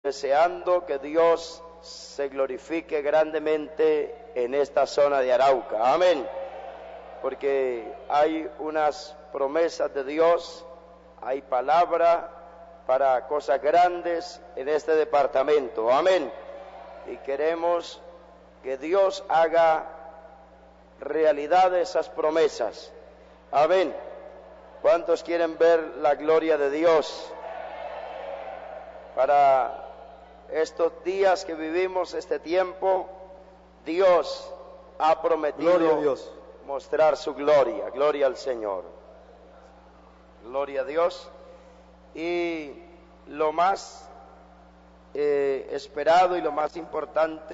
deseando que Dios se glorifique grandemente en esta zona de Arauca. Amén. Porque hay unas promesas de Dios, hay palabra para cosas grandes en este departamento. Amén. Y queremos que Dios haga realidad de esas promesas. Amén. ¿Cuántos quieren ver la gloria de Dios? Para estos días que vivimos, este tiempo, Dios ha prometido mostrar su gloria. Gloria al Señor. Gloria a Dios. Y lo más esperado y lo más importante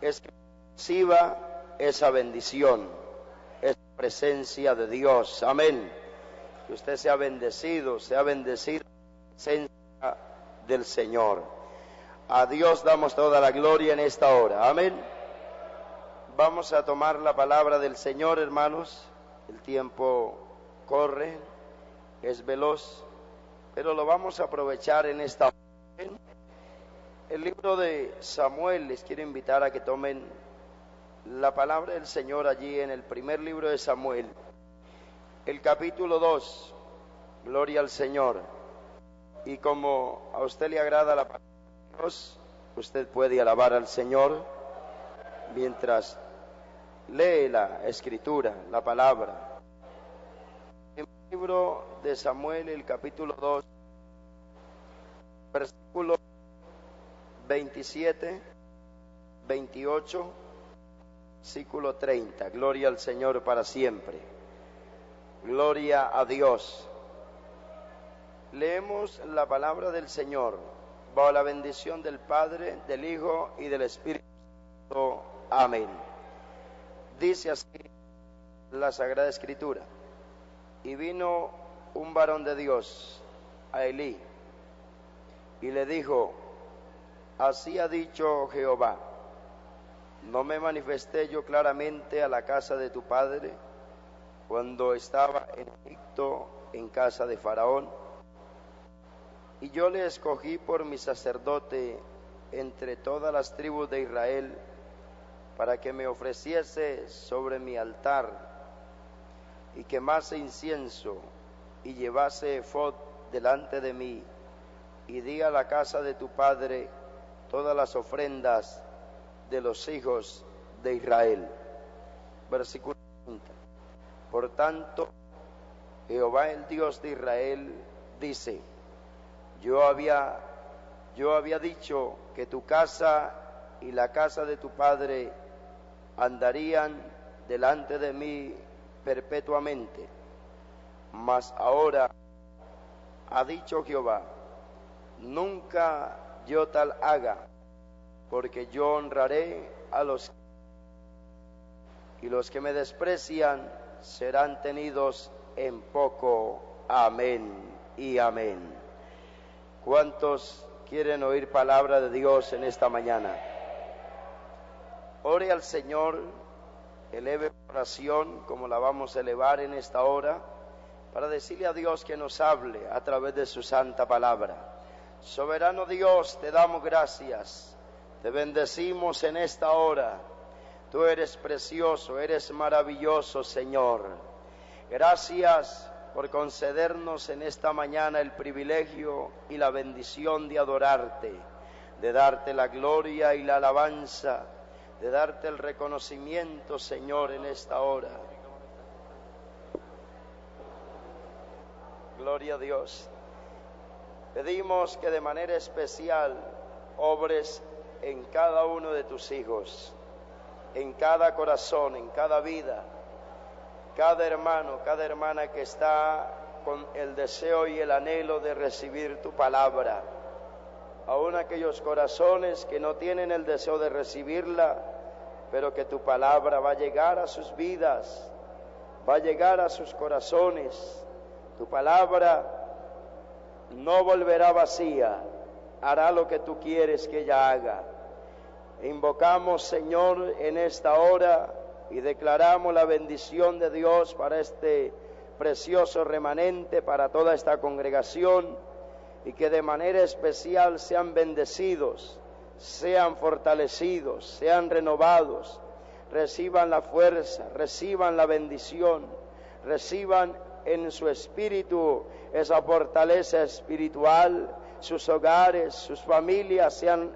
es que reciba esa bendición, esa presencia de Dios. Amén. Que usted sea bendecido la presencia del Señor. A Dios damos toda la gloria en esta hora. Amén. Vamos a tomar la palabra del Señor, hermanos. El tiempo corre, es veloz, pero lo vamos a aprovechar en esta hora. El libro de Samuel, les quiero invitar a que tomen la palabra del Señor allí en el primer libro de Samuel, el capítulo 2, gloria al Señor. Y como a usted le agrada la palabra de Dios, usted puede alabar al Señor mientras lee la Escritura, la palabra. En el libro de Samuel, el capítulo 2, versículo 27, 28, versículo 30. Gloria al Señor para siempre. Gloria a Dios. Leemos la palabra del Señor bajo la bendición del Padre, del Hijo y del Espíritu Santo. Amén. Dice así la Sagrada Escritura: y vino un varón de Dios a Elí y le dijo: así ha dicho Jehová, ¿no me manifesté yo claramente a la casa de tu padre cuando estaba en Egipto en casa de Faraón? Y yo le escogí por mi sacerdote entre todas las tribus de Israel, para que me ofreciese sobre mi altar, y quemase incienso, y llevase efod delante de mí, y di a la casa de tu padre todas las ofrendas de los hijos de Israel. Versículo 30. Por tanto, Jehová el Dios de Israel dice: yo había dicho que tu casa y la casa de tu padre andarían delante de mí perpetuamente. Mas ahora ha dicho Jehová: nunca yo tal haga, porque yo honraré a los y los que me desprecian serán tenidos en poco. Amén y amén. ¿Cuántos quieren oír palabra de Dios en esta mañana? Ore al Señor, eleve oración como la vamos a elevar en esta hora, para decirle a Dios que nos hable a través de su santa palabra. Soberano Dios, te damos gracias, te bendecimos en esta hora. Tú eres precioso, eres maravilloso, Señor. Gracias por concedernos en esta mañana el privilegio y la bendición de adorarte, de darte la gloria y la alabanza, de darte el reconocimiento, Señor, en esta hora. Gloria a Dios. Pedimos que de manera especial obres en cada uno de tus hijos, en cada corazón, en cada vida, cada hermano, cada hermana que está con el deseo y el anhelo de recibir tu palabra. Aún aquellos corazones que no tienen el deseo de recibirla, pero que tu palabra va a llegar a sus vidas, va a llegar a sus corazones. Tu palabra no volverá vacía, hará lo que tú quieres que ella haga. Invocamos, Señor, en esta hora y declaramos la bendición de Dios para este precioso remanente, para toda esta congregación, y que de manera especial sean bendecidos, sean fortalecidos, sean renovados, reciban la fuerza, reciban la bendición, reciban en su espíritu esa fortaleza espiritual, sus hogares, sus familias sean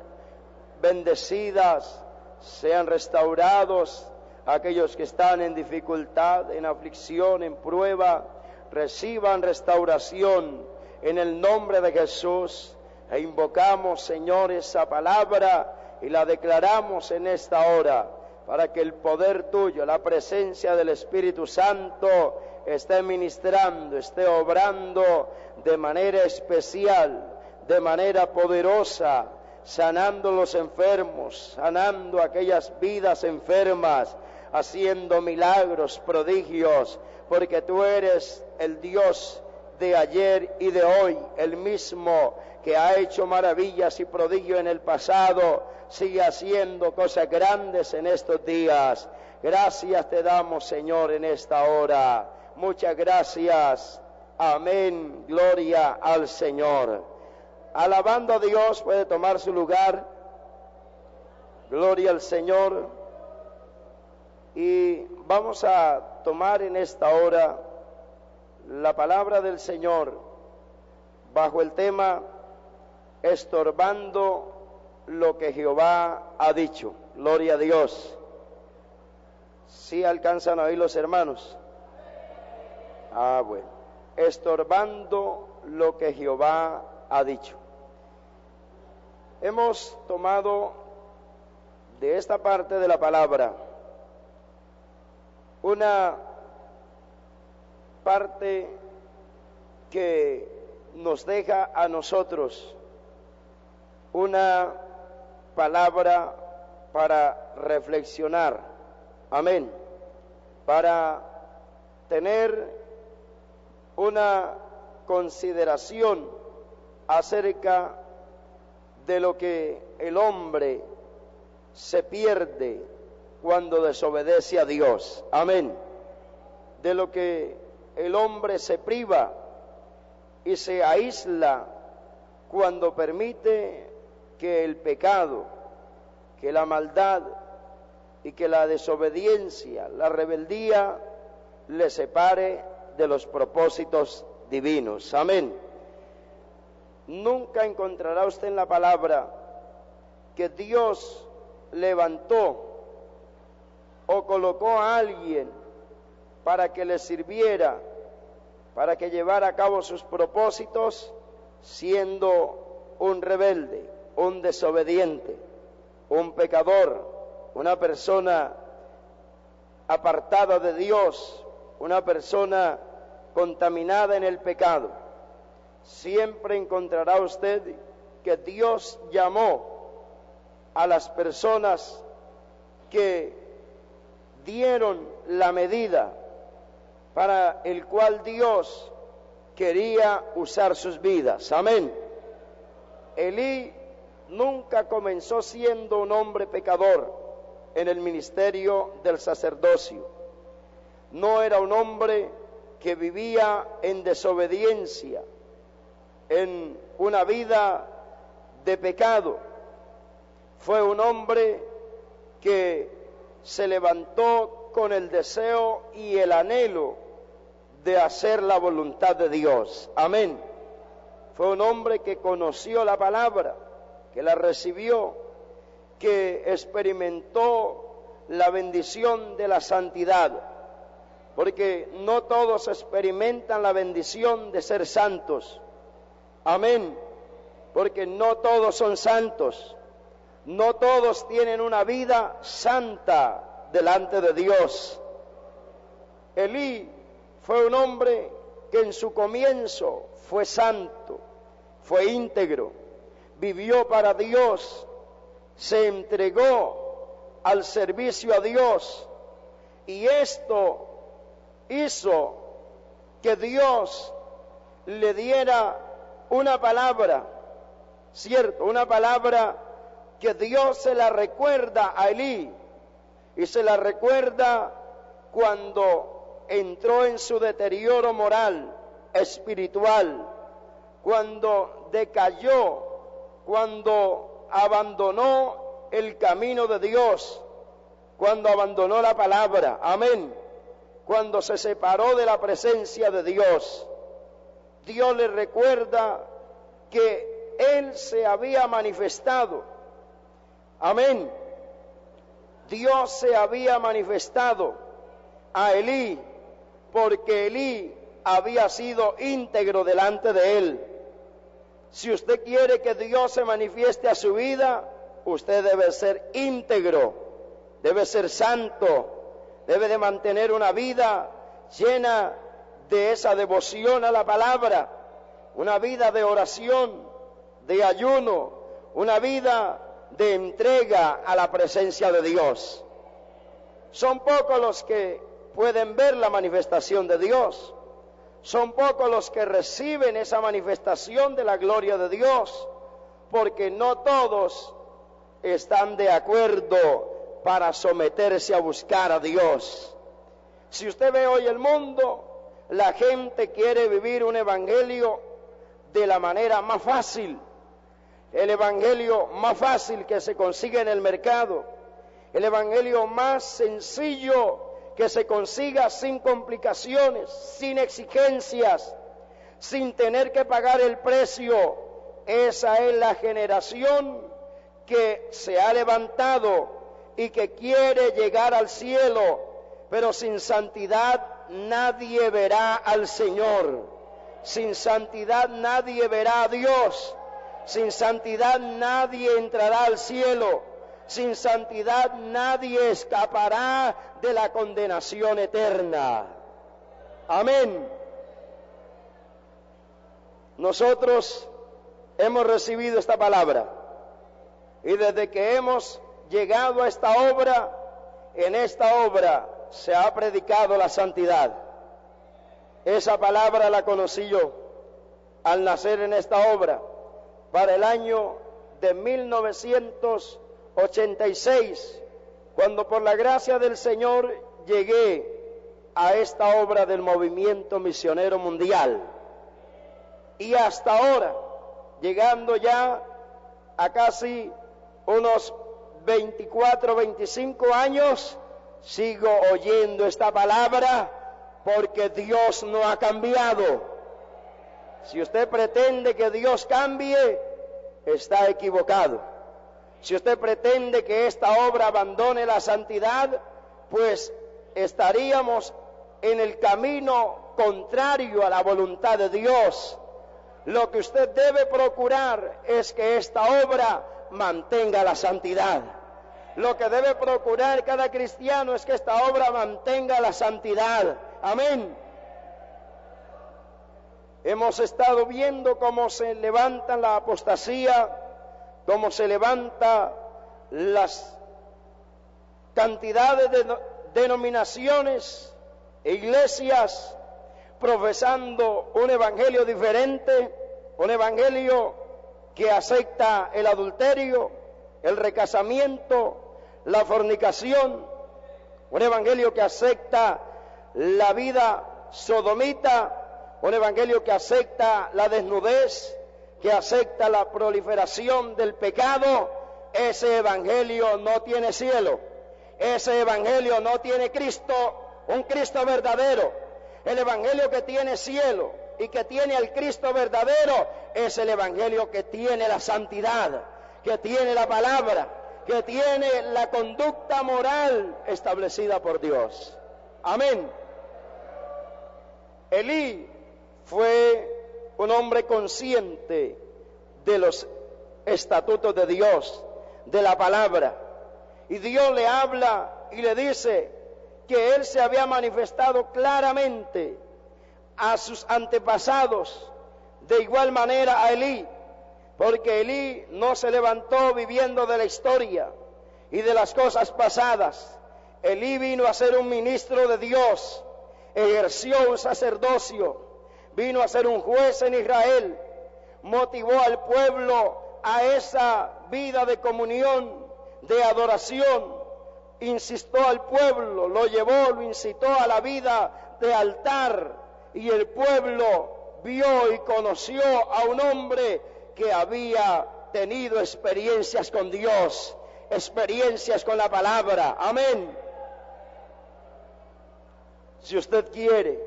bendecidas, sean restaurados, aquellos que están en dificultad, en aflicción, en prueba, reciban restauración en el nombre de Jesús. E invocamos, Señor, esa palabra y la declaramos en esta hora, para que el poder tuyo, la presencia del Espíritu Santo esté ministrando, esté obrando de manera especial, de manera poderosa, sanando los enfermos, sanando aquellas vidas enfermas, haciendo milagros, prodigios, porque tú eres el Dios de ayer y de hoy, el mismo que ha hecho maravillas y prodigios en el pasado, sigue haciendo cosas grandes en estos días. Gracias te damos, Señor, en esta hora. Muchas gracias. Amén. Gloria al Señor. Alabando a Dios, puede tomar su lugar. Gloria al Señor. Y vamos a tomar en esta hora la palabra del Señor bajo el tema estorbando lo que Jehová ha dicho. Gloria a Dios. ¿Sí alcanzan a oír los hermanos? Bueno. Estorbando lo que Jehová ha dicho. Hemos tomado de esta parte de la palabra una parte que nos deja a nosotros una palabra para reflexionar, amén, para tener una consideración acerca de lo que el hombre se pierde cuando desobedece a Dios, amén, de lo que el hombre se priva y se aísla cuando permite que el pecado, que la maldad y que la desobediencia, la rebeldía le separe de los propósitos divinos. Amén. Nunca encontrará usted en la palabra que Dios levantó o colocó a alguien para que le sirviera, para que llevara a cabo sus propósitos, siendo un rebelde, un desobediente, un pecador, una persona apartada de Dios, una persona contaminada en el pecado. Siempre encontrará usted que Dios llamó a las personas que dieron la medida para el cual Dios quería usar sus vidas. Amén. Elí nunca comenzó siendo un hombre pecador en el ministerio del sacerdocio. No era un hombre que vivía en desobediencia, en una vida de pecado. Fue un hombre que se levantó con el deseo y el anhelo de hacer la voluntad de Dios. Amén. Fue un hombre que conoció la palabra, que la recibió, que experimentó la bendición de la santidad, porque no todos experimentan la bendición de ser santos. Amén. Porque no todos son santos, no todos tienen una vida santa delante de Dios. Elí fue un hombre que en su comienzo fue santo, fue íntegro, vivió para Dios, se entregó al servicio a Dios, y esto hizo que Dios le diera una palabra, cierto, una palabra que Dios se la recuerda a Elí, y se la recuerda cuando entró en su deterioro moral, espiritual, cuando decayó cuando abandonó el camino de Dios, cuando abandonó la palabra, amén, cuando se separó de la presencia de Dios. Dios le recuerda que Él se había manifestado, amén. Dios se había manifestado a Elí, porque Elí había sido íntegro delante de él. Si usted quiere que Dios se manifieste a su vida, usted debe ser íntegro, debe ser santo, debe de mantener una vida llena de esa devoción a la palabra, una vida de oración, de ayuno, una vida de entrega a la presencia de Dios. Son pocos los que pueden ver la manifestación de Dios. Son pocos los que reciben esa manifestación de la gloria de Dios, porque no todos están de acuerdo para someterse a buscar a Dios. Si usted ve hoy el mundo, la gente quiere vivir un evangelio de la manera más fácil, el evangelio más fácil que se consigue en el mercado, el evangelio más sencillo que se consiga sin complicaciones, sin exigencias, sin tener que pagar el precio. Esa es la generación que se ha levantado y que quiere llegar al cielo, pero sin santidad nadie verá al Señor. Sin santidad nadie verá a Dios. Sin santidad nadie entrará al cielo. Sin santidad nadie escapará de la condenación eterna. Amén. Nosotros hemos recibido esta palabra y desde que hemos llegado a esta obra, en esta obra se ha predicado la santidad. Esa palabra la conocí yo al nacer en esta obra para el año de 1986, cuando por la gracia del Señor llegué a esta obra del movimiento misionero mundial. Y hasta ahora, llegando ya a casi unos 24, 25 años, sigo oyendo esta palabra porque Dios no ha cambiado. Si usted pretende que Dios cambie, está equivocado. Si usted pretende que esta obra abandone la santidad, pues estaríamos en el camino contrario a la voluntad de Dios. Lo que usted debe procurar es que esta obra mantenga la santidad. Lo que debe procurar cada cristiano es que esta obra mantenga la santidad. Amén. Hemos estado viendo cómo se levanta la apostasía, cómo se levanta las cantidades de denominaciones e iglesias profesando un evangelio diferente, un evangelio que acepta el adulterio, el recasamiento, la fornicación, un evangelio que acepta la vida sodomita, un evangelio que acepta la desnudez, que acepta la proliferación del pecado. Ese evangelio no tiene cielo, ese evangelio no tiene Cristo, un Cristo verdadero. El evangelio que tiene cielo y que tiene al Cristo verdadero es el evangelio que tiene la santidad, que tiene la palabra, que tiene la conducta moral establecida por Dios. Amén. Elí fue un hombre consciente de los estatutos de Dios, de la palabra, y Dios le habla y le dice que él se había manifestado claramente a sus antepasados, de igual manera a Elí, porque Elí no se levantó viviendo de la historia y de las cosas pasadas. Elí vino a ser un ministro de Dios, ejerció un sacerdocio, vino a ser un juez en Israel, motivó al pueblo a esa vida de comunión, de adoración, instó al pueblo, lo llevó, lo incitó a la vida de altar, y el pueblo vio y conoció a un hombre que había tenido experiencias con Dios, experiencias con la palabra. Amén. Si usted quiere,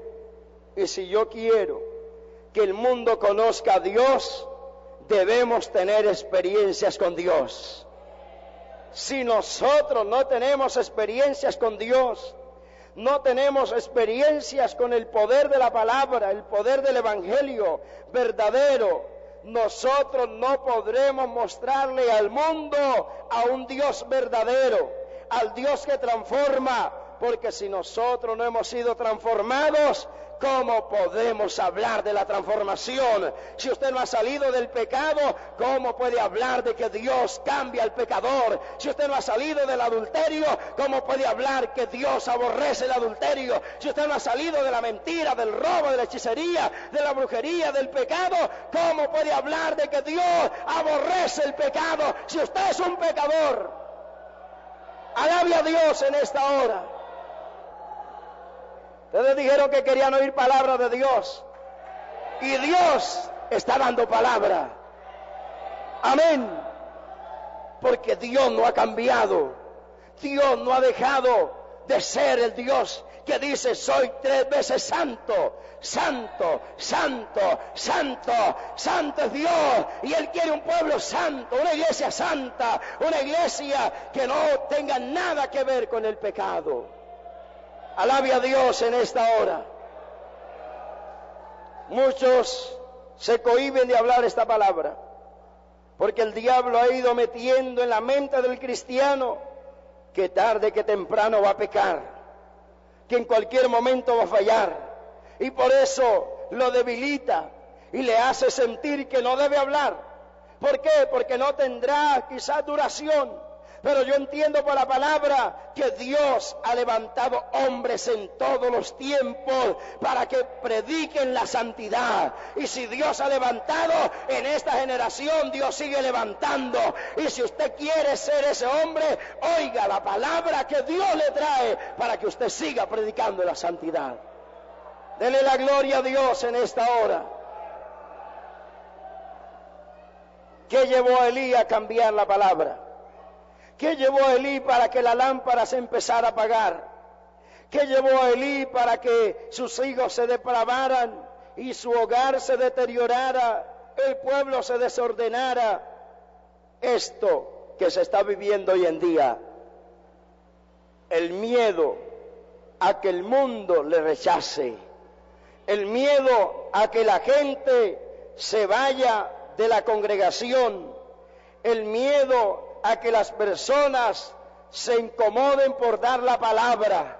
y si yo quiero, que el mundo conozca a Dios, debemos tener experiencias con Dios. Si nosotros no tenemos experiencias con Dios, no tenemos experiencias con el poder de la palabra, el poder del evangelio verdadero, nosotros no podremos mostrarle al mundo a un Dios verdadero, al Dios que transforma, porque si nosotros no hemos sido transformados, ¿cómo podemos hablar de la transformación? Si usted no ha salido del pecado, ¿cómo puede hablar de que Dios cambia al pecador? Si usted no ha salido del adulterio, ¿cómo puede hablar que Dios aborrece el adulterio? Si usted no ha salido de la mentira, del robo, de la hechicería, de la brujería, del pecado, ¿cómo puede hablar de que Dios aborrece el pecado? Si usted es un pecador, alabe a Dios en esta hora. Ustedes dijeron que querían oír palabra de Dios, y Dios está dando palabra. Amén. Porque Dios no ha cambiado. Dios no ha dejado de ser el Dios que dice: soy 3 veces santo, santo, santo, santo, santo es Dios. Y Él quiere un pueblo santo, una iglesia santa, una iglesia que no tenga nada que ver con el pecado. Alabe a Dios en esta hora. Muchos se cohíben de hablar esta palabra, porque el diablo ha ido metiendo en la mente del cristiano que tarde que temprano va a pecar, que en cualquier momento va a fallar, y por eso lo debilita y le hace sentir que no debe hablar. ¿Por qué? Porque no tendrá quizás duración. Pero yo entiendo por la palabra que Dios ha levantado hombres en todos los tiempos para que prediquen la santidad. Y si Dios ha levantado, en esta generación Dios sigue levantando. Y si usted quiere ser ese hombre, oiga la palabra que Dios le trae para que usted siga predicando la santidad. Dele la gloria a Dios en esta hora. ¿Qué llevó a Elí a cambiar la palabra? ¿Qué llevó a Elí para que la lámpara se empezara a apagar? ¿Qué llevó a Elí para que sus hijos se depravaran y su hogar se deteriorara, el pueblo se desordenara? Esto que se está viviendo hoy en día, el miedo a que el mundo le rechace, el miedo a que la gente se vaya de la congregación, el miedo a que las personas se incomoden por dar la palabra.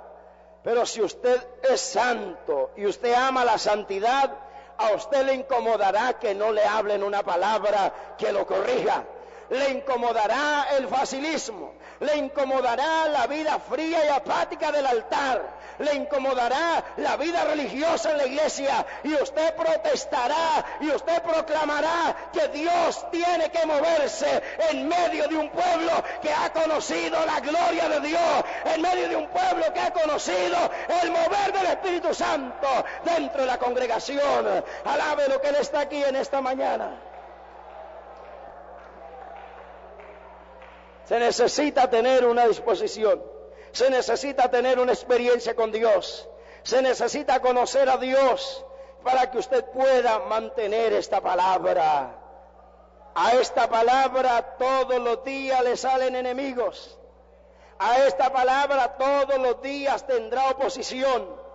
Pero si usted es santo y usted ama la santidad, a usted le incomodará que no le hablen una palabra que lo corrija. Le incomodará el facilismo, le incomodará la vida fría y apática del altar, le incomodará la vida religiosa en la iglesia, y usted protestará y usted proclamará que Dios tiene que moverse en medio de un pueblo que ha conocido la gloria de Dios, en medio de un pueblo que ha conocido el mover del Espíritu Santo dentro de la congregación. Alabe lo que Él está aquí en esta mañana. Se necesita tener una disposición, se necesita tener una experiencia con Dios, se necesita conocer a Dios para que usted pueda mantener esta palabra. A esta palabra todos los días le salen enemigos, a esta palabra todos los días tendrá oposición.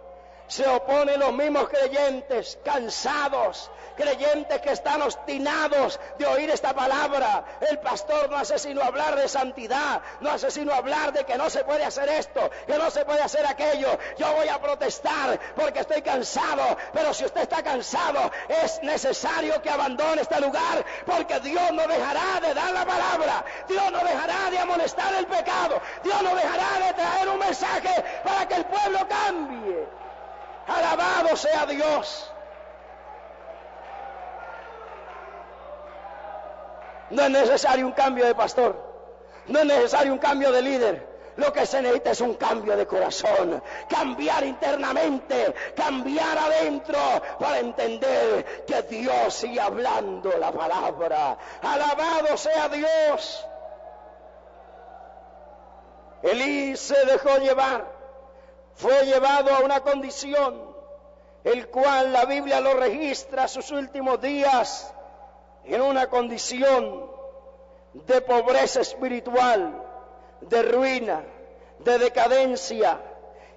Se oponen los mismos creyentes, cansados, creyentes que están obstinados de oír esta palabra. El pastor no hace sino hablar de santidad, no hace sino hablar de que no se puede hacer esto, que no se puede hacer aquello. Yo voy a protestar porque estoy cansado, pero si usted está cansado, es necesario que abandone este lugar, porque Dios no dejará de dar la palabra, Dios no dejará de amonestar el pecado, Dios no dejará de traer un mensaje para que el pueblo cambie. Alabado sea Dios. No es necesario un cambio de pastor, no es necesario un cambio de líder. Lo que se necesita es un cambio de corazón, cambiar internamente, cambiar adentro, para entender que Dios sigue hablando la palabra. Alabado sea Dios. Elí se dejó llevar, fue llevado a una condición, el cual la Biblia lo registra sus últimos días en una condición de pobreza espiritual, de ruina, de decadencia.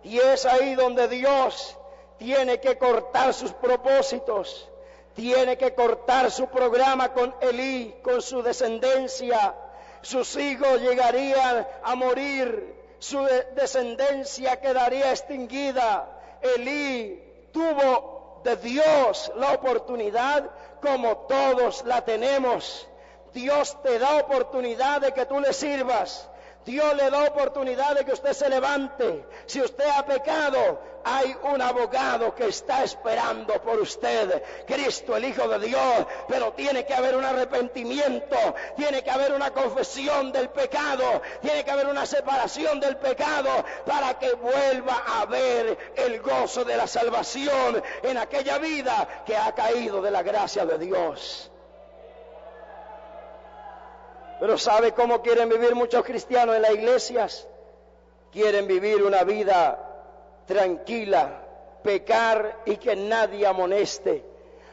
Y es ahí donde Dios tiene que cortar sus propósitos, tiene que cortar su programa con Elí, con su descendencia. Sus hijos llegarían a morir, su descendencia quedaría extinguida. Elí tuvo de Dios la oportunidad, como todos la tenemos. Dios te da oportunidad de que tú le sirvas. Dios le da oportunidad de que usted se levante. Si usted ha pecado, hay un abogado que está esperando por usted, Cristo, el Hijo de Dios. Pero tiene que haber un arrepentimiento, tiene que haber una confesión del pecado, tiene que haber una separación del pecado, para que vuelva a haber el gozo de la salvación en aquella vida que ha caído de la gracia de Dios. Pero ¿sabe cómo quieren vivir muchos cristianos en las iglesias? Quieren vivir una vida tranquila, pecar y que nadie amoneste,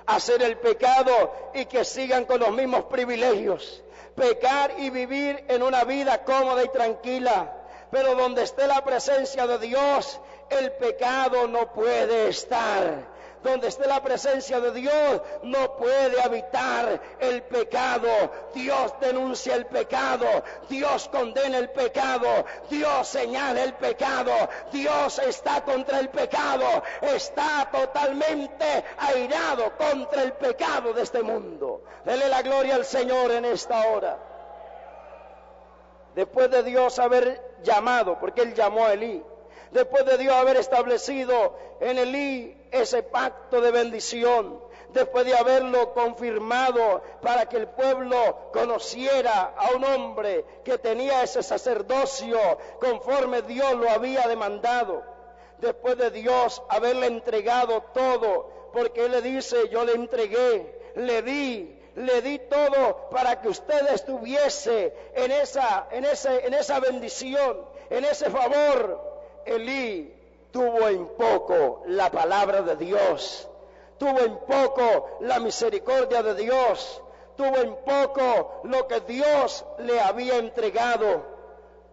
hacer el pecado y que sigan con los mismos privilegios, pecar y vivir en una vida cómoda y tranquila. Pero donde esté la presencia de Dios, el pecado no puede estar. Donde esté la presencia de Dios, no puede habitar el pecado. Dios denuncia el pecado, Dios condena el pecado, Dios señala el pecado, Dios está contra el pecado, está totalmente airado contra el pecado de este mundo. Dele la gloria al Señor en esta hora. Después de Dios haber llamado, porque Él llamó a Elí, después de Dios haber establecido en Elí ese pacto de bendición, después de haberlo confirmado para que el pueblo conociera a un hombre que tenía ese sacerdocio conforme Dios lo había demandado, después de Dios haberle entregado todo, porque Él le dice: yo le entregué, le di todo para que usted estuviese en esa bendición, en ese favor. Elí tuvo en poco la palabra de Dios, tuvo en poco la misericordia de Dios, tuvo en poco lo que Dios le había entregado.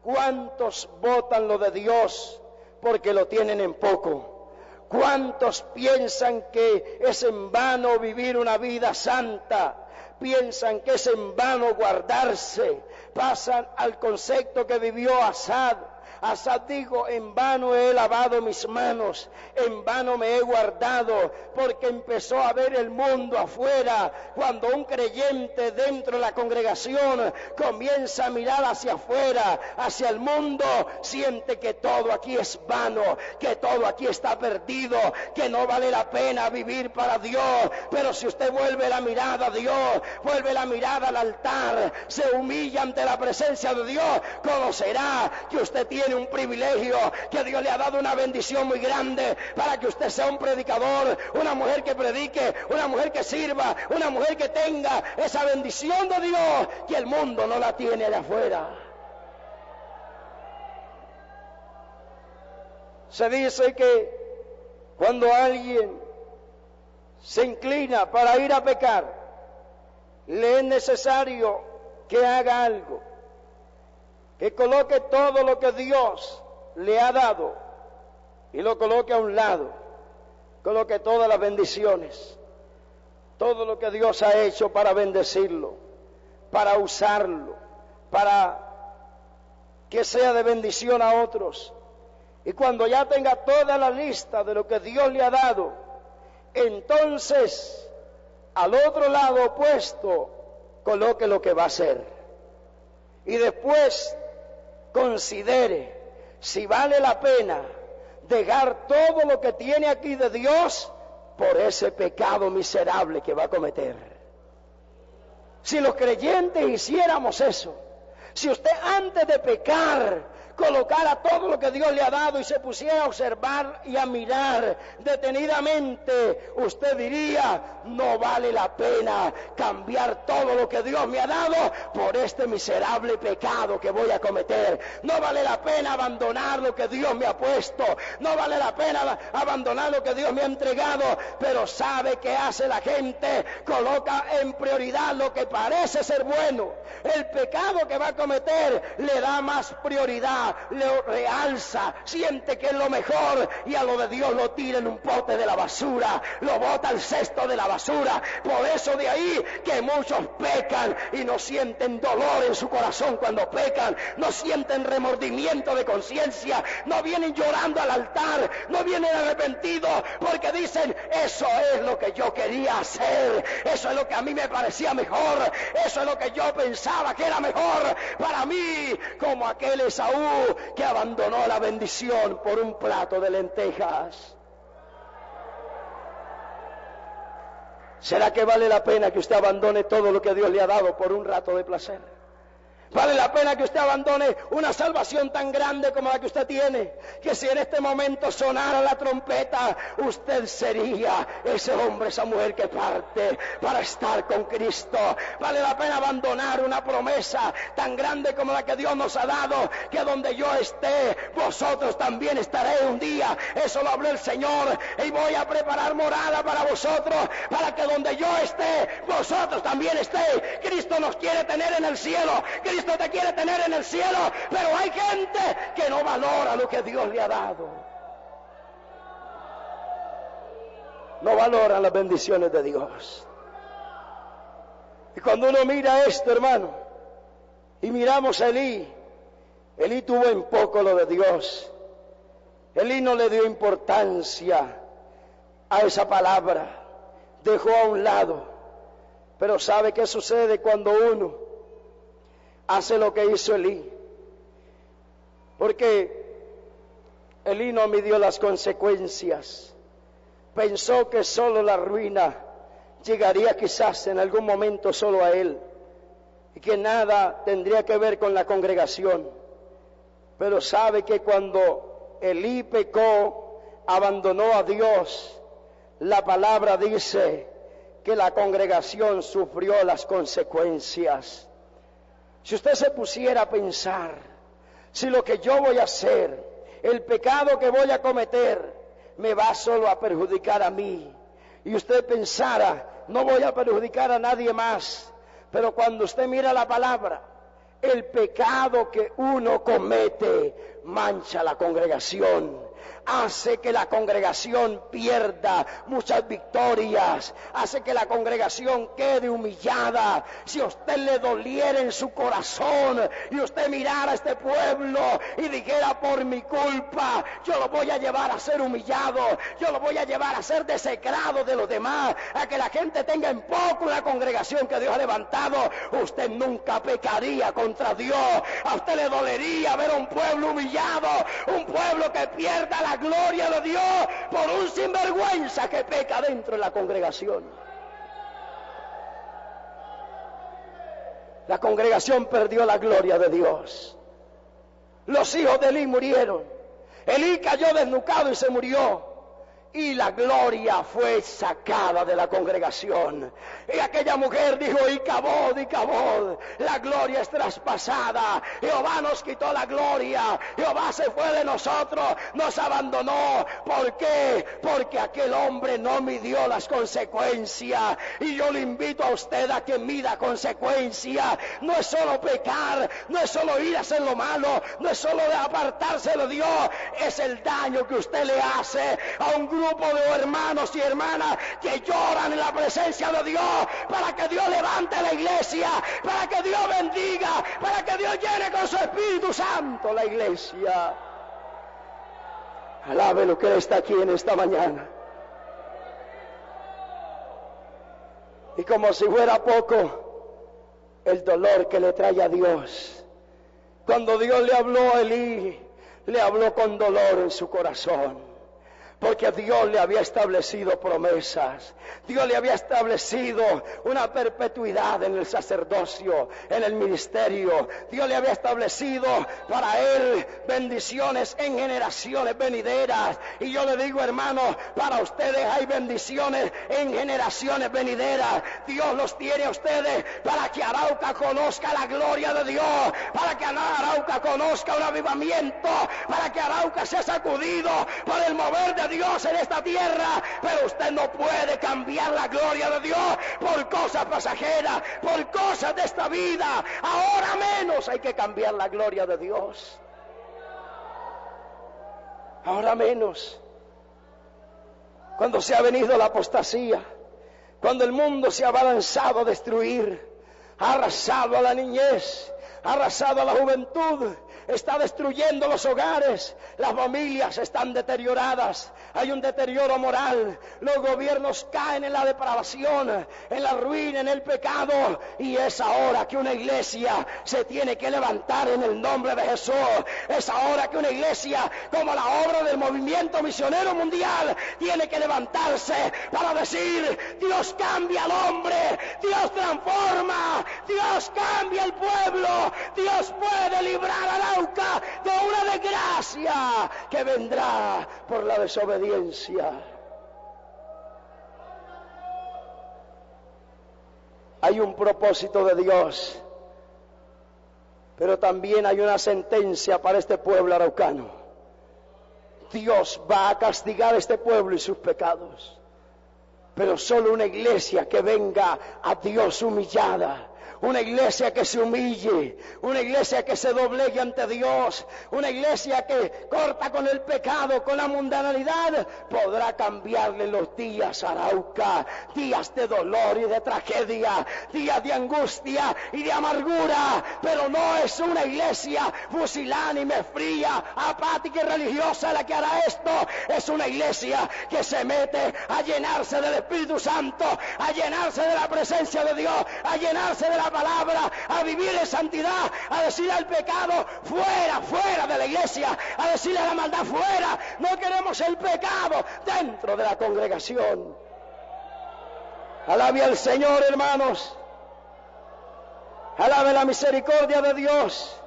¿Cuántos botan lo de Dios porque lo tienen en poco? ¿Cuántos piensan que es en vano vivir una vida santa? Piensan que es en vano guardarse. Pasan al concepto que vivió Asad. Asad dijo: en vano he lavado mis manos, en vano me he guardado, porque empezó a ver el mundo afuera. Cuando un creyente dentro de la congregación comienza a mirar hacia afuera, hacia el mundo, siente que todo aquí es vano, que todo aquí está perdido, que no vale la pena vivir para Dios. Pero si usted vuelve la mirada a Dios, vuelve la mirada al altar, se humilla ante la presencia de Dios, conocerá que usted tiene un privilegio, que Dios le ha dado una bendición muy grande para que usted sea un predicador, una mujer que predique, una mujer que sirva, una mujer que tenga esa bendición de Dios que el mundo no la tiene allá afuera. Se dice que cuando alguien se inclina para ir a pecar, le es necesario que haga algo, que coloque todo lo que Dios le ha dado y lo coloque a un lado, coloque todas las bendiciones, todo lo que Dios ha hecho para bendecirlo, para usarlo, para que sea de bendición a otros. Y cuando ya tenga toda la lista de lo que Dios le ha dado, entonces al otro lado opuesto coloque lo que va a hacer. Y después considere si vale la pena dejar todo lo que tiene aquí de Dios por ese pecado miserable que va a cometer. Si los creyentes hiciéramos eso, si usted antes de pecar colocara todo lo que Dios le ha dado y se pusiera a observar y a mirar detenidamente, usted diría: no vale la pena cambiar todo lo que Dios me ha dado por este miserable pecado que voy a cometer. No vale la pena abandonar lo que Dios me ha puesto, no vale la pena abandonar lo que Dios me ha entregado. Pero ¿sabe qué hace la gente? Coloca en prioridad lo que parece ser bueno. El pecado que va a cometer le da más prioridad, lo realza, siente que es lo mejor, y a lo de Dios lo tira en un pote de la basura, lo bota al cesto de la basura. Por eso de ahí que muchos pecan y no sienten dolor en su corazón cuando pecan, no sienten remordimiento de conciencia, no vienen llorando al altar, no vienen arrepentidos, porque dicen: eso es lo que yo quería hacer, eso es lo que a mí me parecía mejor, eso es lo que yo pensaba que era mejor para mí, como aquel Esaú que abandonó la bendición por un plato de lentejas. ¿Será que vale la pena que usted abandone todo lo que Dios le ha dado por un rato de placer? ¿Vale la pena que usted abandone una salvación tan grande como la que usted tiene? Que si en este momento sonara la trompeta, usted sería ese hombre, esa mujer que parte para estar con Cristo. ¿Vale la pena abandonar una promesa tan grande como la que Dios nos ha dado? Que donde yo esté, vosotros también estaréis un día. Eso lo habló el Señor. Y voy a preparar morada para vosotros, para que donde yo esté, vosotros también estéis. Cristo nos quiere tener en el cielo. Cristo te quiere tener en el cielo, pero hay gente que no valora lo que Dios le ha dado. No valora las bendiciones de Dios. Y cuando uno mira esto, hermano, y miramos a Elí tuvo en poco lo de Dios. Elí no le dio importancia a esa palabra, dejó a un lado. Pero ¿sabe qué sucede cuando uno hace lo que hizo Elí? Porque Elí no midió las consecuencias. Pensó que solo la ruina llegaría quizás en algún momento solo a él, y que nada tendría que ver con la congregación. Pero sabe que cuando Elí pecó, abandonó a Dios, la palabra dice que la congregación sufrió las consecuencias. Si usted se pusiera a pensar, si lo que yo voy a hacer, el pecado que voy a cometer, me va solo a perjudicar a mí, y usted pensara: no voy a perjudicar a nadie más. Pero cuando usted mira la palabra, el pecado que uno comete mancha la congregación, hace que la congregación pierda muchas victorias, hace que la congregación quede humillada. Si a usted le doliera en su corazón y usted mirara a este pueblo y dijera: por mi culpa yo lo voy a llevar a ser humillado, yo lo voy a llevar a ser desecrado de los demás, a que la gente tenga en poco la congregación que Dios ha levantado, usted nunca pecaría contra Dios. A usted le dolería ver a un pueblo humillado, un pueblo que pierda la gloria de Dios por un sinvergüenza que peca dentro de la congregación. La congregación perdió la gloria de Dios. Los hijos de Elí murieron. Elí cayó desnucado y se murió. Y la gloria fue sacada de la congregación. Y aquella mujer dijo: Icabod, Icabod, la gloria es traspasada. Jehová nos quitó la gloria. Jehová se fue de nosotros, nos abandonó. ¿Por qué? Porque aquel hombre no midió las consecuencias. Y yo le invito a usted a que mida consecuencias. No es solo pecar, no es solo ir a hacer lo malo, no es solo de apartarse de Dios. Es el daño que usted le hace a un grupo de hermanos y hermanas que lloran en la presencia de Dios, para que Dios levante la iglesia, para que Dios bendiga, para que Dios llene con su Espíritu Santo la iglesia. Alabe lo que está aquí en esta mañana. Y como si fuera poco el dolor que le trae a Dios, cuando Dios le habló a Elí, le habló con dolor en su corazón. porque Dios le había establecido promesas. Dios le había establecido una perpetuidad en el sacerdocio, en el ministerio. Dios le había establecido para él bendiciones en generaciones venideras. Y yo le digo, hermano, para ustedes hay bendiciones en generaciones venideras. Dios los tiene a ustedes para que Arauca conozca la gloria de Dios, para que Arauca conozca un avivamiento, para que Arauca sea sacudido por el mover de Dios en esta tierra. Pero usted no puede cambiar la gloria de Dios por cosas pasajeras, por cosas de esta vida. Ahora menos hay que cambiar la gloria de Dios. Ahora menos. Cuando se ha venido la apostasía, cuando el mundo se ha abalanzado a destruir, ha arrasado a la niñez, ha arrasado a la juventud, está destruyendo los hogares, las familias están deterioradas, hay un deterioro moral, los gobiernos caen en la depravación, en la ruina, en el pecado, y es ahora que una iglesia se tiene que levantar en el nombre de Jesús. Es ahora que una iglesia, como la obra del movimiento misionero mundial, tiene que levantarse para decir: Dios cambia al hombre, Dios transforma, Dios cambia al pueblo, Dios puede librar a Arauca de una desgracia que vendrá por la desobediencia. Hay un propósito de Dios, pero también hay una sentencia para este pueblo araucano. Dios va a castigar a este pueblo y sus pecados, pero solo una iglesia que venga a Dios humillada, una iglesia que se humille, una iglesia que se doblegue ante Dios, una iglesia que corta con el pecado, con la mundanalidad, podrá cambiarle los días a Arauca, días de dolor y de tragedia, días de angustia y de amargura. Pero no es una iglesia fusilánime, fría, apática y religiosa la que hará esto. Es una iglesia que se mete a llenarse del Espíritu Santo, a llenarse de la presencia de Dios, a llenarse de la palabra, a vivir en santidad, a decirle al pecado: fuera, fuera de la iglesia, a decirle a la maldad: fuera. No queremos el pecado dentro de la congregación. Alabe al Señor, hermanos. Alabe la misericordia de Dios.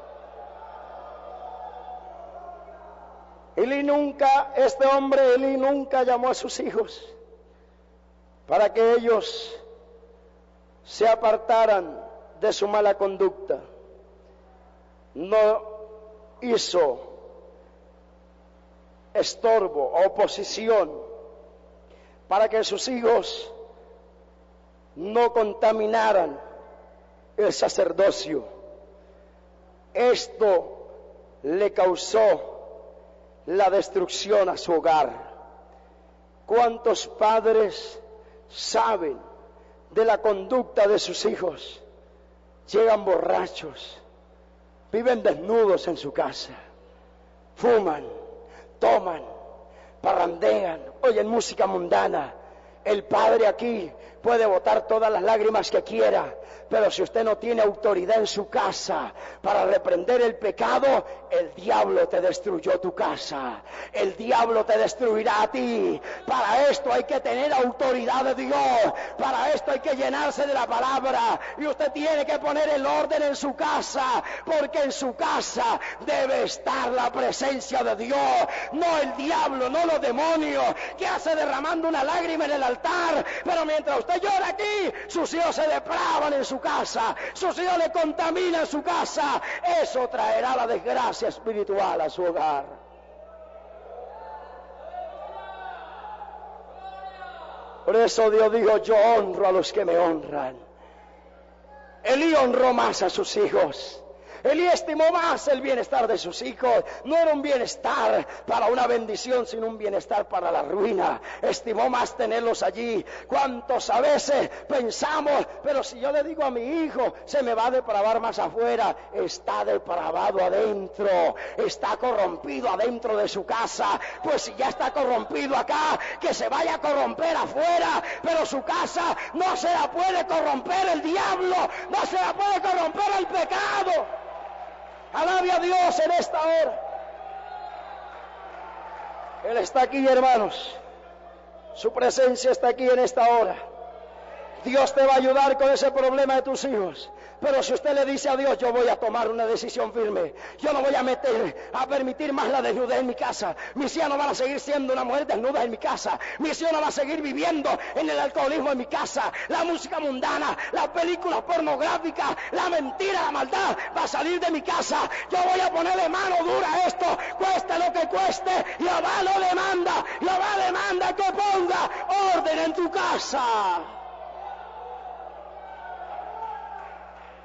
Este hombre Elí nunca llamó a sus hijos para que ellos se apartaran de su mala conducta. No hizo estorbo o oposición para que sus hijos no contaminaran el sacerdocio. Esto le causó la destrucción a su hogar. ¿Cuántos padres saben de la conducta de sus hijos? Llegan borrachos, viven desnudos en su casa, fuman, toman, parrandean, oyen música mundana. El padre aquí puede botar todas las lágrimas que quiera, pero si usted no tiene autoridad en su casa para reprender el pecado, el diablo te destruyó tu casa, el diablo te destruirá a ti. Para esto hay que tener autoridad de Dios, para esto hay que llenarse de la palabra, y usted tiene que poner el orden en su casa, porque en su casa debe estar la presencia de Dios, no el diablo, no los demonios, que hace derramando una lágrima en el altar, pero mientras usted llora aquí, sus hijos se depravan en su casa, sus hijos le contaminan su casa. Eso traerá la desgracia espiritual a su hogar. Por eso Dios dijo: yo honro a los que me honran. Elí honró más a sus hijos. Elí estimó más el bienestar de sus hijos. No era un bienestar para una bendición, sino un bienestar para la ruina. Estimó más tenerlos allí. ¿Cuántos a veces pensamos: pero si yo le digo a mi hijo, se me va a depravar más afuera? Está depravado adentro, está corrompido adentro de su casa. Pues si ya está corrompido acá, que se vaya a corromper afuera. Pero su casa no se la puede corromper el diablo, no se la puede corromper el pecado. Alabe a Dios en esta hora. Él está aquí, hermanos. Su presencia está aquí en esta hora. Dios te va a ayudar con ese problema de tus hijos. Pero si usted le dice a Dios, yo voy a tomar una decisión firme, yo no voy a permitir más la desnudez en mi casa. Mis hijas no van a seguir siendo una mujer desnuda en mi casa. Mis hijas no van a seguir viviendo en el alcoholismo en mi casa. La música mundana, las películas pornográficas, la mentira, la maldad va a salir de mi casa. Yo voy a ponerle mano dura a esto, cueste lo que cueste. Jehová lo demanda. Jehová demanda que ponga orden en tu casa.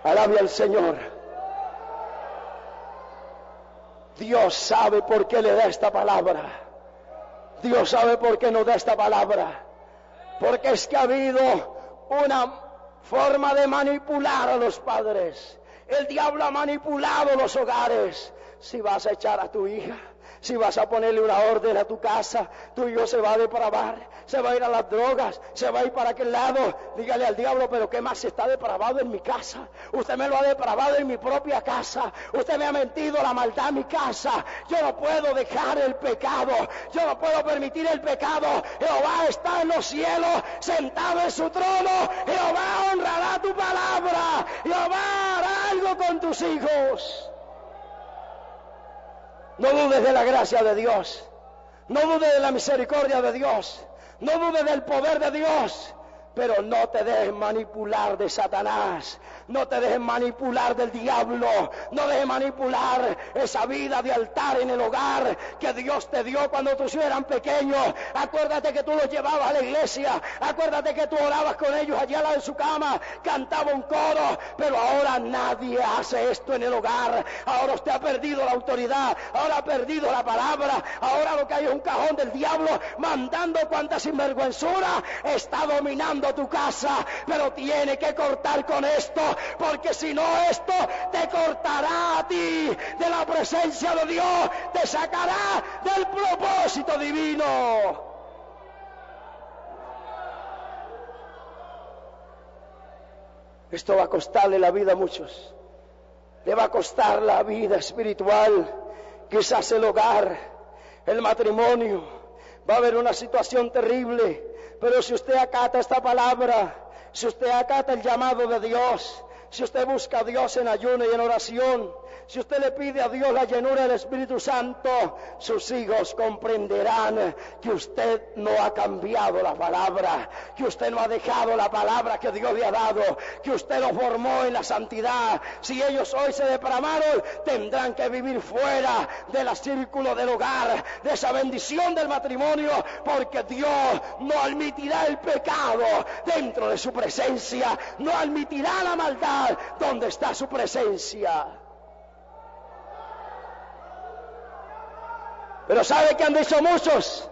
Alabe al Señor. Dios sabe por qué le da esta palabra. Dios sabe por qué nos da esta palabra. Porque es que ha habido una forma de manipular a los padres. El diablo ha manipulado los hogares. Si vas a echar a tu hija, si vas a ponerle una orden a tu casa, tu hijo se va a depravar, se va a ir a las drogas, se va a ir para aquel lado. Dígale al diablo, pero ¿qué más está depravado en mi casa? Usted me lo ha depravado en mi propia casa. Usted me ha mentido la maldad en mi casa. Yo no puedo dejar el pecado. Yo no puedo permitir el pecado. Jehová está en los cielos, sentado en su trono. Jehová honrará tu palabra. Jehová hará algo con tus hijos. No dudes de la gracia de Dios. No dudes de la misericordia de Dios. No dudes del poder de Dios. Pero no te dejes manipular de Satanás. No te dejes manipular del diablo. No dejes manipular esa vida de altar en el hogar que Dios te dio cuando tus hijos eran pequeños. Acuérdate que tú los llevabas a la iglesia. Acuérdate que tú orabas con ellos allá al lado de su cama. Cantaba un coro. Pero ahora nadie hace esto en el hogar. Ahora usted ha perdido la autoridad. Ahora ha perdido la palabra. Ahora lo que hay es un cajón del diablo mandando cuanta sinvergüenzura está dominando tu casa. Pero tiene que cortar con esto, porque si no, esto te cortará a ti de la presencia de Dios, te sacará del propósito divino. Esto va a costarle la vida a muchos. Le va a costar la vida espiritual, quizás el hogar, el matrimonio. Va a haber una situación terrible. Pero si usted acata esta palabra, si usted acata el llamado de Dios, si usted busca a Dios en ayuno y en oración, si usted le pide a Dios la llenura del Espíritu Santo, sus hijos comprenderán que usted no ha cambiado la palabra, que usted no ha dejado la palabra que Dios le ha dado, que usted los formó en la santidad. Si ellos hoy se depravaron, tendrán que vivir fuera del círculo del hogar, de esa bendición del matrimonio, porque Dios no admitirá el pecado dentro de su presencia, no admitirá la maldad donde está su presencia. Pero ¿sabe qué han dicho muchos?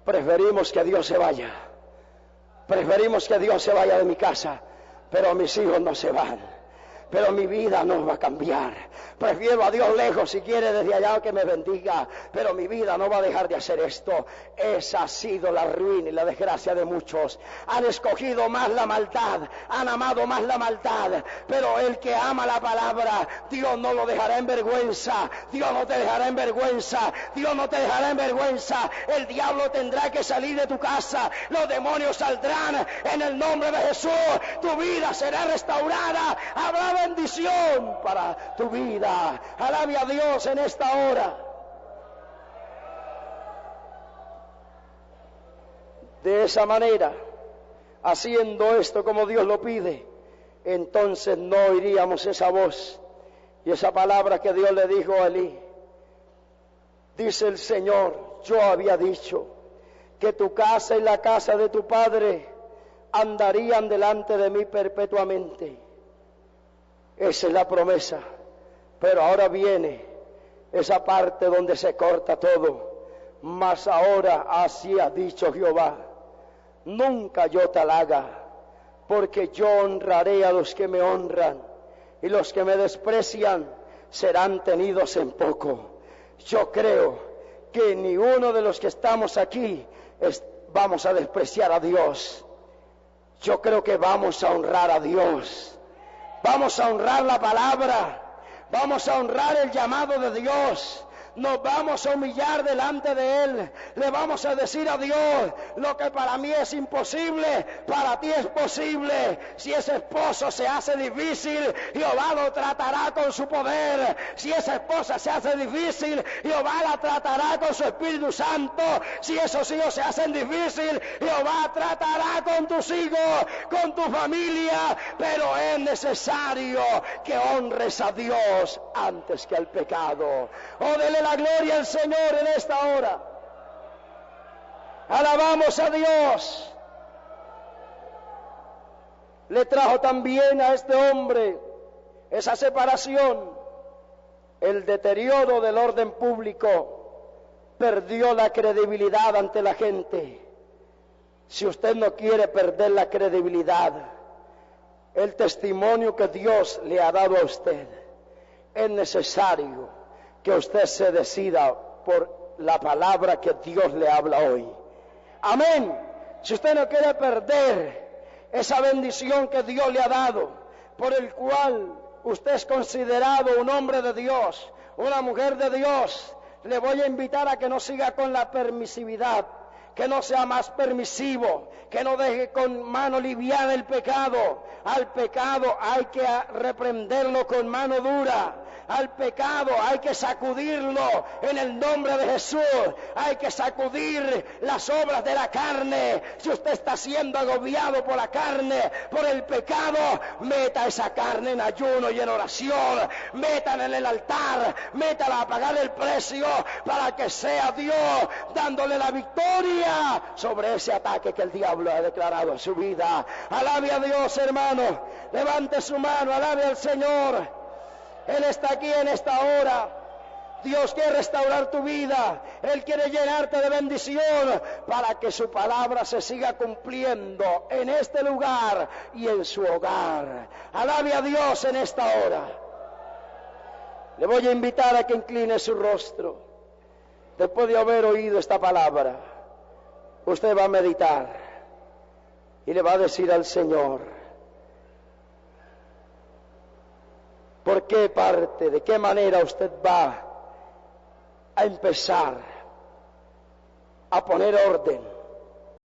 Preferimos que Dios se vaya. Preferimos que Dios se vaya de mi casa, pero mis hijos no se van. Pero mi vida no va a cambiar. Prefiero a Dios lejos, si quiere desde allá que me bendiga, pero mi vida no va a dejar de hacer esto. Esa ha sido la ruina y la desgracia de muchos. Han escogido más la maldad, han amado más la maldad, pero el que ama la palabra, Dios no lo dejará en vergüenza. Dios no te dejará en vergüenza. Dios no te dejará en vergüenza. El diablo tendrá que salir de tu casa. Los demonios saldrán en el nombre de Jesús. Tu vida será restaurada. Habrá bendición para tu vida. Alabe a Dios en esta hora. De esa manera, haciendo esto como Dios lo pide, entonces no oiríamos esa voz y esa palabra que Dios le dijo a Elí. Dice el Señor, yo había dicho que tu casa y la casa de tu padre andarían delante de mí perpetuamente. Esa es la promesa. Pero ahora viene esa parte donde se corta todo. Mas ahora así ha dicho Jehová: nunca yo te halaga, porque yo honraré a los que me honran, y los que me desprecian serán tenidos en poco. Yo creo que ni uno de los que estamos aquí vamos a despreciar a Dios. Yo creo que vamos a honrar a Dios. Vamos a honrar la palabra. Vamos a honrar el llamado de Dios. nos vamos a humillar delante de Él. Le vamos a decir a Dios: lo que para mí es imposible, para ti es posible. Si ese esposo se hace difícil, Jehová lo tratará con su poder. Si esa esposa se hace difícil, Jehová la tratará con su Espíritu Santo. Si esos hijos se hacen difícil, Jehová tratará con tus hijos, con tu familia. Pero es necesario que honres a Dios antes que al pecado. Oh, dele la gloria al Señor en esta hora. Alabamos a Dios. Le trajo también a este hombre esa separación, el deterioro del orden público, perdió la credibilidad ante la gente. Si usted no quiere perder la credibilidad, el testimonio que Dios le ha dado a usted, es necesario que usted se decida por la palabra que Dios le habla hoy. Amén. Si usted no quiere perder esa bendición que Dios le ha dado, por el cual usted es considerado un hombre de Dios, una mujer de Dios, le voy a invitar a que no siga con la permisividad, que no sea más permisivo, que no deje con mano liviana el pecado. Al pecado hay que reprenderlo con mano dura. Al pecado hay que sacudirlo en el nombre de Jesús. Hay que sacudir las obras de la carne. Si usted está siendo agobiado por la carne, por el pecado, meta esa carne en ayuno y en oración. Métala en el altar, métala a pagar el precio, para que sea Dios dándole la victoria sobre ese ataque que el diablo ha declarado en su vida. Alabe a Dios, hermano. Levante su mano, alabe al Señor. Él está aquí en esta hora. Dios quiere restaurar tu vida. Él quiere llenarte de bendición para que su palabra se siga cumpliendo en este lugar y en su hogar. Alabe a Dios en esta hora. Le voy a invitar a que incline su rostro. Después de haber oído esta palabra, usted va a meditar y le va a decir al Señor: ¿por qué parte, de qué manera usted va a empezar a poner orden